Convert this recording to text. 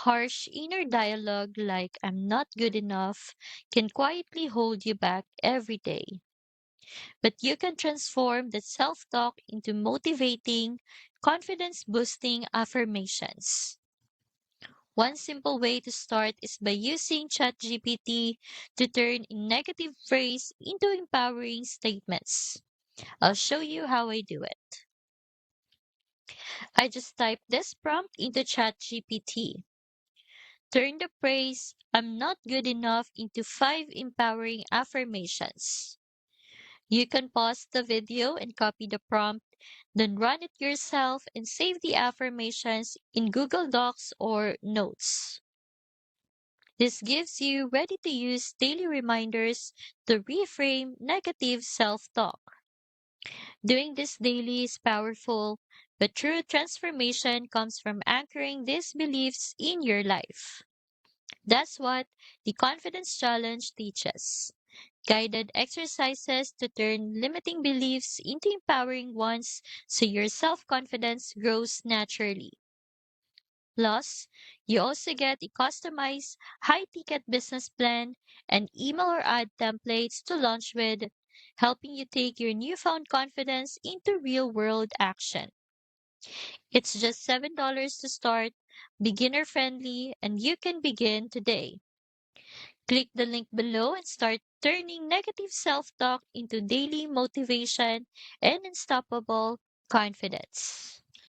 Harsh inner dialogue like "I'm not good enough" can quietly hold you back every day. But you can transform that self talk into motivating, confidence boosting affirmations. One simple way to start is by using ChatGPT to turn a negative phrase into empowering statements. I'll show you how I do it. I just type this prompt into ChatGPT. Turn the phrase "I'm not good enough" into 5 empowering affirmations. You can pause the video and copy the prompt, then run it yourself and save the affirmations in Google Docs or Notes. This gives you ready to use daily reminders to reframe negative self talk. Doing this daily is powerful, but true transformation comes from anchoring these beliefs in your life. That's what the Confidence Challenge teaches: guided exercises to turn limiting beliefs into empowering ones so your self confidence grows naturally. Plus, you also get a customized high ticket business plan and email or ad templates to launch with, helping you take your newfound confidence into real world action. It's just $7 to start, beginner friendly, and you can begin today. Click the link below and start turning negative self talk into daily motivation and unstoppable confidence.